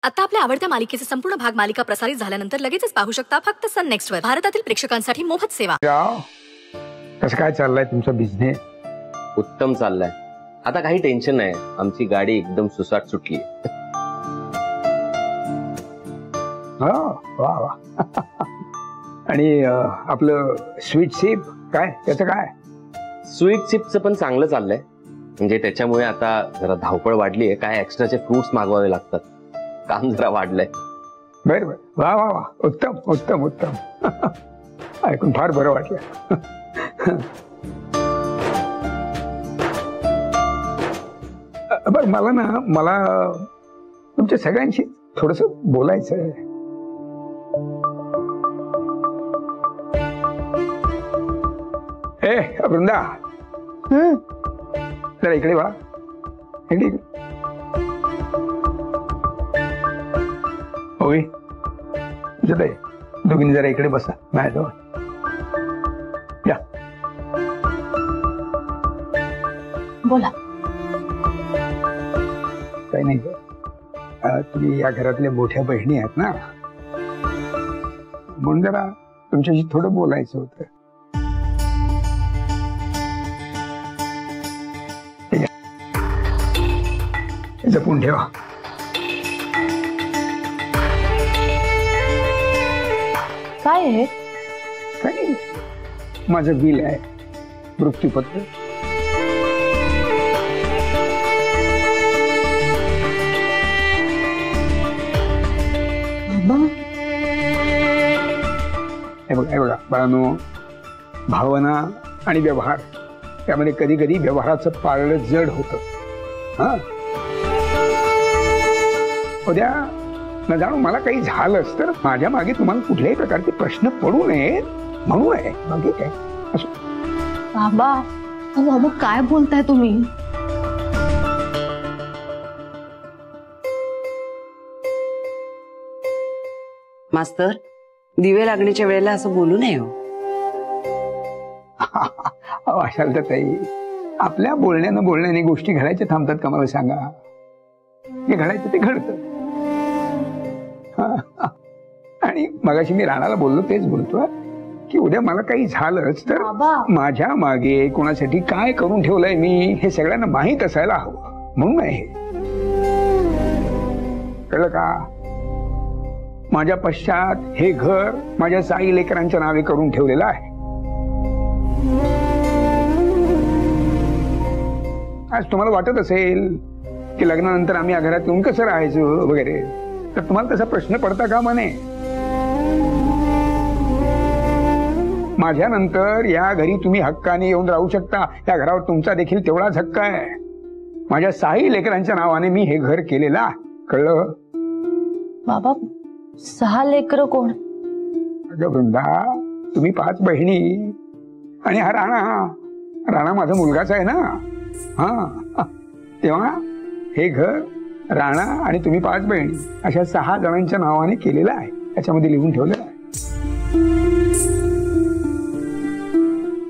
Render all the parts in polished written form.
आता आपल्या आवडत्या मालिकेचे संपूर्ण भाग मालिका प्रसारित झाल्यानंतर लगेचच पाहू शकता फक्त सन नेक्स्ट वर. भारतातील प्रेक्षकांसाठी मोफत सेवा. कसं काय चाललाय तुमचा बिझनेस? उत्तम चाललाय. आता काही टेन्शन नाही. आमची गाडी एकदम सुसाट सुटली. वा वा. आणि आपलं स्वीट सिप काय, त्याचं काय? स्वीट सिपचं पण चांगलं चाललंय. म्हणजे त्याच्यामुळे आता जरा धावपळ वाढलीये. काय एक्स्ट्राचे फ्रुट्स मागवावे लागतात. काम जरा वाढलंय. बर बर. वा वा वा. उत्तम उत्तम उत्तम. ऐकून फार बरं वाटलं. बर, मला तुमच्या सगळ्यांशी थोडस बोलायचं आहे. वृंदा, जरा इकडे वा. इकडे होय. दोघींनी जरा इकडे बसा माझ्याजवळ. या. बोला. काही नाही. तुम्ही या घरातल्या मोठ्या बहिणी आहात ना, म्हणून जरा तुमच्याशी थोडं बोलायचं होतं. जपून ठेवा. काय आहे? काही माझं बिल आहे, मृत्यूपत्र. हे बघा बाळांनो, भावना आणि व्यवहार त्यामध्ये कधी कधी व्यवहाराचं पारडं जड होतं. हा, उद्या न जाणू मला काही झालंच तर माझ्या मागे तुम्हाला कुठल्याही प्रकारचे प्रश्न पडू नयेत म्हणून आहे. बाकी काय असो. बाबा, बाबा काय बोलताय तुम्ही? मास्तर, दिवे लागण्याच्या वेळेला असं बोलू नये हो. अशाल तर ताई, आपल्या बोलण्याने गोष्टी घडायच्या थांबतात का? मला सांगा. जे घडायचं ते घडतं. आणि मगाशी मी राणाला बोललो तेच बोलतो की उद्या मला काही झालंच तर माझ्या मागे कोणासाठी काय करून ठेवलंय मी हे सगळ्यांना माहीत असायला हवं म्हणून आहे. कळलं का? माझ्या पश्चात हे घर माझ्या साई लेकरांच्या नावे करून ठेवलेलं आहे. आज तुम्हाला वाटत असेल की लग्नानंतर आम्ही या घरात येऊन कसं राहायचं वगैरे, तर तुम्हाला तसा प्रश्न पडता का म्हणे? माझ्यानंतर या घरी तुम्ही हक्काने येऊन राहू शकता. या घरावर तुमचा देखील तेवढाच हक्क आहे. माझ्या साई लेकरांच्या नावाने मी हे घर केलेलं. कळलं? बाबा, 6 लेकरं कोण? अगं वृंदा, तुम्ही 5 बहिणी आणि हा राणा माझा मुलगाच आहे ना. हा, तेव्हा हे घर राणा आणि तुम्ही 5 बहिणी अशा 6 जणांच्या नावाने केलेलं आहे. त्याच्यामध्ये लिहून ठेवलेलं आहे.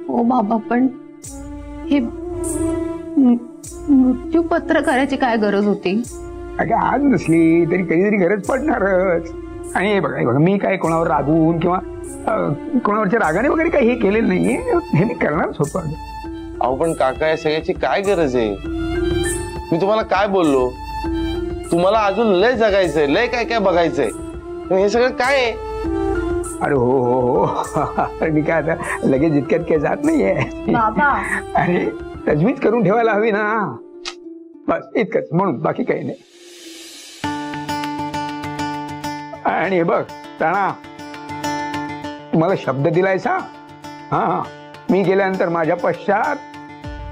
हो बाबा, पण हे मृत्यूपत्र करायची काय गरज होती? अगं आज नसली तरी कधीतरी गरज पडणारच. आणि हे बघा मी काय कोणावर रागवून किंवा कोणावरच्या रागाने वगैरे काही हे केलेलं नाहीये. हे मी करणारच होतो. अहो पण काका, या सगळ्याची काय गरज आहे? मी तुम्हाला काय बोललो? तुम्हाला अजून लय जगायचंय, लय काय काय बघायचंय. हे सगळं काय आहे? अरे हो. अरे मी काय आता लगेच जितक्यात काय जात नाहीये. अरे तजवीज करून ठेवायला हवी ना, बस इतकंच. म्हणून बाकी काही नाही. आणि हे बघ राणा, तुम्हाला शब्द दिलायसा. हा, मी गेल्यानंतर माझ्या पश्चात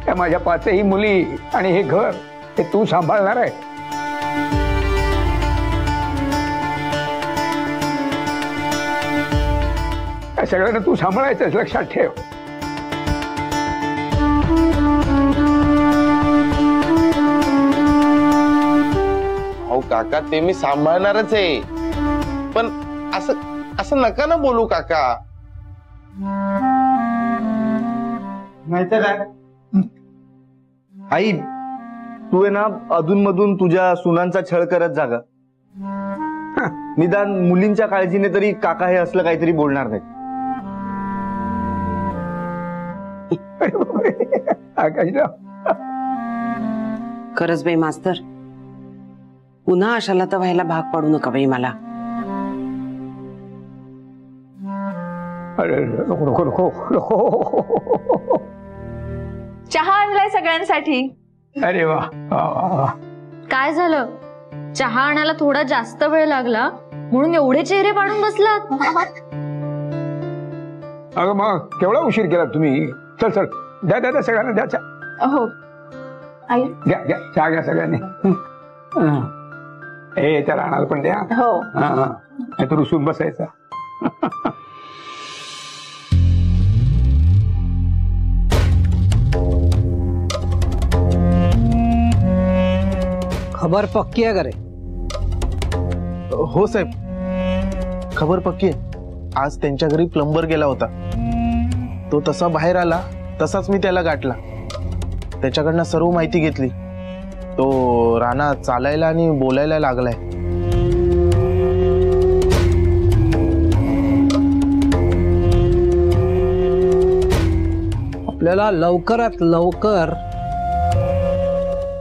त्या माझ्या 5ही मुली आणि हे घर हे तू सांभाळणार आहे. या सगळ्यांना तू सांभाळायचंच, लक्षात ठेव. अहो काका, ते मी सांभाळणारच आहे. पण असं नका ना बोलू काका. माहिती काय आई, तू आहे ना अधून मधून तुझ्या सुनांचा छळ करत जागा. निदान मुलींच्या काळजीने तरी काका हे असलं काहीतरी बोलणार नाही. आकाशराव, खरंच बाई मास्तर, पुन्हा अशाला तर व्हायला भाग पाडू नका बाई मला. अरे नको नको नको नको. चहा आणलाय सगळ्यांसाठी. अरे वा वा वा वा. काय झालं? चहा आणायला थोडा जास्त वेळ लागला म्हणून एवढे चेहरे पाडून बसलात. अगं मग केवढा उशीर केला तुम्ही. चल चल, द्या द्या द्या सगळ्यांना द्या चहा. हो आई. घ्या घ्या चहा घ्या सगळ्यांनी. हे त्या राणाला पण द्या. हो. हा नाही तर रुसून बसायचा. खबर पक्की आहे का रे? हो साहेब, खबर पक्की आहे. आज त्यांच्या घरी प्लंबर गेला होता. तो तसा बाहेर आला तसाच मी त्याला गाठला. त्याच्याकडनं सर्व माहिती घेतली. तो राणा चालायला आणि बोलायला लागलाय. आपल्याला लवकरात लवकर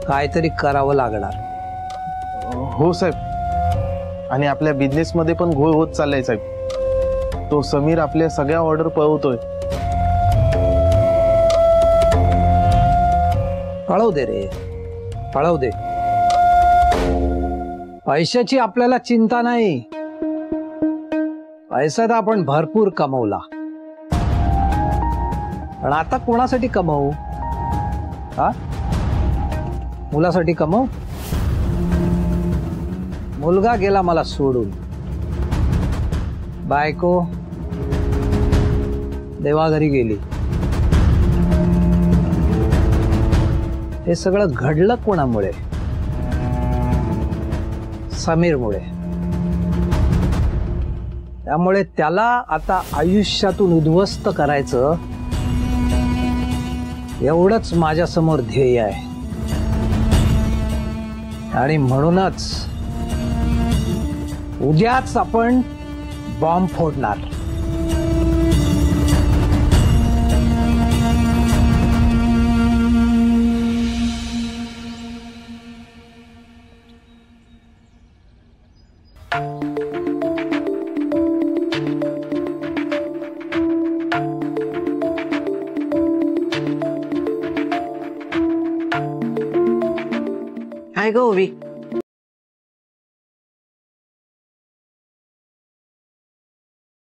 काहीतरी करावं लागणार. हो साहेब, आणि आपल्या बिझनेस मध्ये पण घोळ होत चाललाय साहेब. तो समीर आपल्या सगळ्या ऑर्डर पळवतोय. पळवू दे रे, पळवू दे. पैशाची आपल्याला चिंता नाही. पैसा तर आपण भरपूर कमवला, पण आता कोणासाठी कमवू? हा, मुलासाठी कमवू? मुलगा गेला मला सोडून. बायको देवाघरी गेली. हे सगळं घडलं कोणामुळे? समीरमुळे. त्यामुळे त्याला आता आयुष्यातून उद्ध्वस्त करायचं एवढंच माझ्या समोर ध्येय आहे. आणि म्हणूनच उद्याच आपण बॉम्ब फोडणार. काय ग ओवी,